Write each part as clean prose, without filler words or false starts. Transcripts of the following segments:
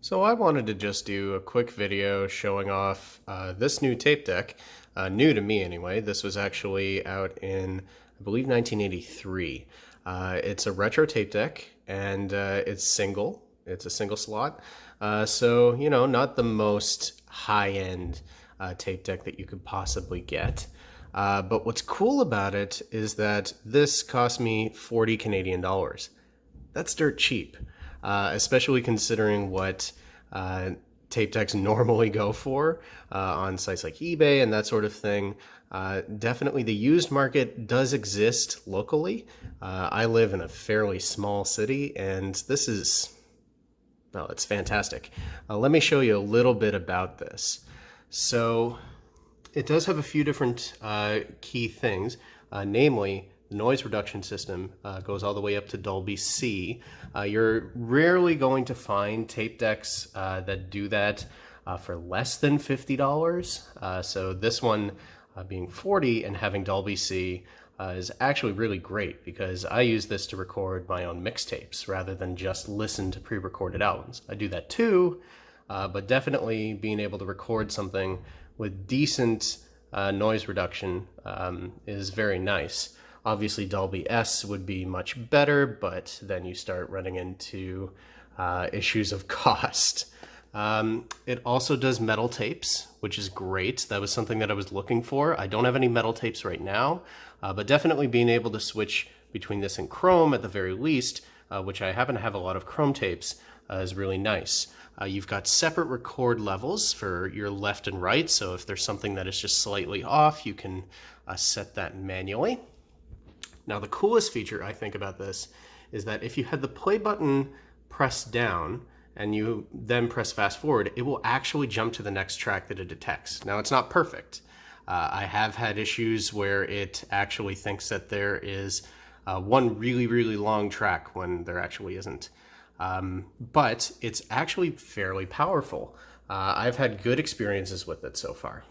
So I wanted to just do a quick video showing off this new tape deck, new to me anyway. This was actually out in, I believe, 1983. It's a retro tape deck, and it's single. It's a single slot. So, you know, not the most high-end tape deck that you could possibly get. But what's cool about it is that this cost me 40 Canadian dollars. That's dirt cheap. Especially considering what tape decks normally go for on sites like eBay and that sort of thing. Definitely the used market does exist locally. I live in a fairly small city, and this is, well, it's fantastic. Let me show you a little bit about this. So it does have a few different key things, namely, the noise reduction system goes all the way up to Dolby C. You're rarely going to find tape decks that do that for less than $50. So this one being 40 and having Dolby C is actually really great, because I use this to record my own mixtapes rather than just listen to pre-recorded albums. I do that too, but definitely being able to record something with decent noise reduction is very nice. Obviously, Dolby S would be much better, but then you start running into issues of cost. It also does metal tapes, which is great. That was something that I was looking for. I don't have any metal tapes right now, but definitely being able to switch between this and Chrome at the very least, which I happen to have a lot of Chrome tapes, is really nice. You've got separate record levels for your left and right, so if there's something that is just slightly off, you can set that manually. Now, the coolest feature I think about this is that if you had the play button pressed down and you then press fast forward, it will actually jump to the next track that it detects. Now, it's not perfect. I have had issues where it actually thinks that there is one really, really long track when there actually isn't. But it's actually fairly powerful. I've had good experiences with it so far.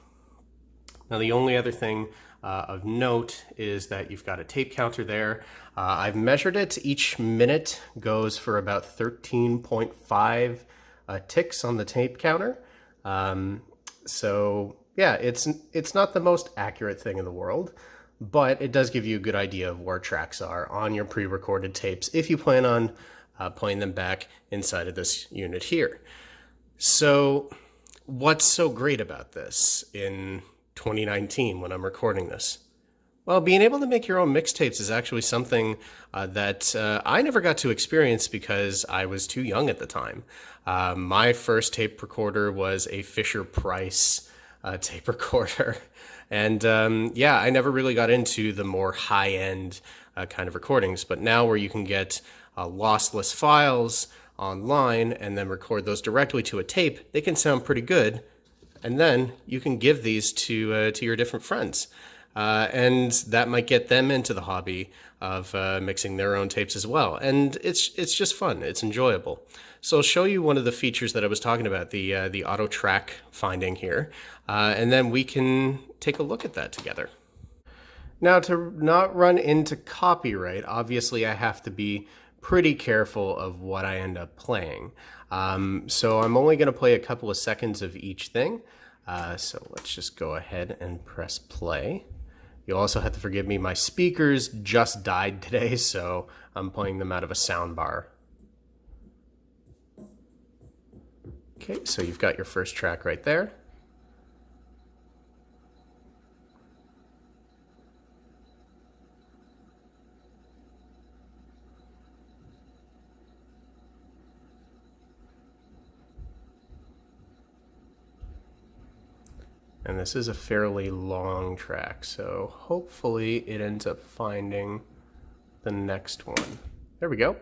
Now, the only other thing of note is that you've got a tape counter there. I've measured it. Each minute goes for about 13.5 ticks on the tape counter. So yeah, it's not the most accurate thing in the world, but it does give you a good idea of where tracks are on your pre-recorded tapes if you plan on playing them back inside of this unit here. So what's so great about this in 2019 when I'm recording this? Well, being able to make your own mixtapes is actually something that I never got to experience because I was too young at the time. My first tape recorder was a Fisher-Price tape recorder. And yeah, I never really got into the more high-end kind of recordings. But now where you can get lossless files online and then record those directly to a tape, they can sound pretty good. And then you can give these to your different friends. And that might get them into the hobby of mixing their own tapes as well. And it's just fun. It's enjoyable. So I'll show you one of the features that I was talking about, the auto track finding here. And then we can take a look at that together. Now, to not run into copyright, obviously I have to be pretty careful of what I end up playing. So I'm only going to play a couple of seconds of each thing. So let's just go ahead and press play. You'll also have to forgive me, my speakers just died today, so I'm playing them out of a sound bar. Okay, so you've got your first track right there. And this is a fairly long track, so hopefully it ends up finding the next one. There we go.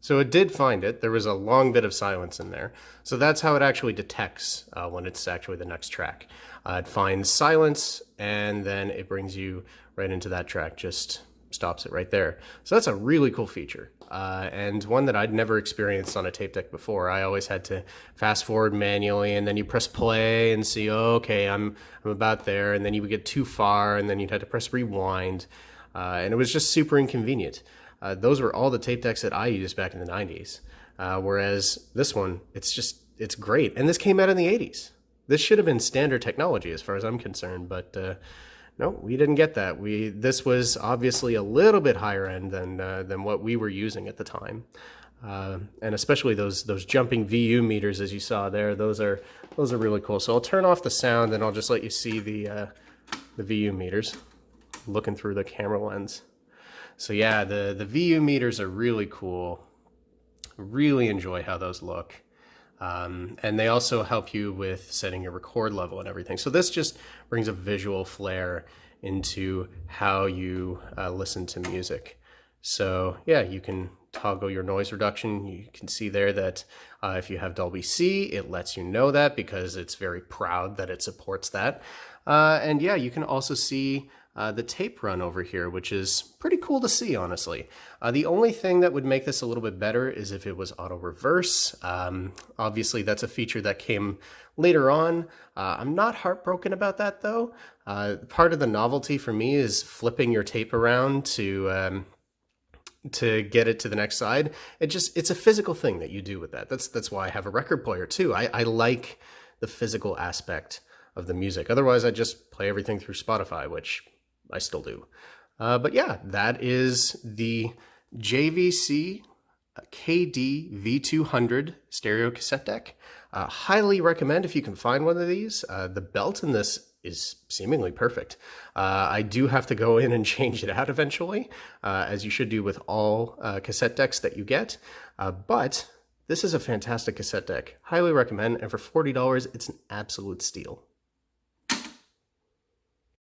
So it did find it. There was a long bit of silence in there. So that's how it actually detects when it's actually the next track. It finds silence, and then it brings you right into that track, just stops it right there. So that's a really cool feature. and one that I'd never experienced on a tape deck before. I always had to fast forward manually, and then you press play and see, oh, okay, I'm about there, and then you would get too far, and then you'd have to press rewind, and it was just super inconvenient. Those were all the tape decks that I used back in the 90s, whereas this one, it's great, and this came out in the 80s. This should have been standard technology as far as I'm concerned, but no, we didn't get that. This was obviously a little bit higher end than what we were using at the time, and especially those jumping VU meters, as you saw there. Those are really cool. So I'll turn off the sound and I'll just let you see the VU meters, looking through the camera lens. So yeah, the VU meters are really cool. Really enjoy how those look. And they also help you with setting your record level and everything. So this just brings a visual flair into how you listen to music. So yeah, you can toggle your noise reduction. You can see there that if you have Dolby C, it lets you know that because it's very proud that it supports that. And yeah, you can also see the tape run over here, which is pretty cool to see, honestly. The only thing that would make this a little bit better is if it was auto reverse. Obviously, that's a feature that came later on. I'm not heartbroken about that, though. Part of the novelty for me is flipping your tape around to get it to the next side. It's a physical thing that you do with that. That's why I have a record player, too. I like the physical aspect of the music. Otherwise, I just play everything through Spotify, which I still do. But yeah, that is the JVC KD V200 stereo cassette deck. Highly recommend if you can find one of these. The belt in this is seemingly perfect. I do have to go in and change it out eventually, as you should do with all cassette decks that you get. But this is a fantastic cassette deck. Highly recommend, and for $40, it's an absolute steal.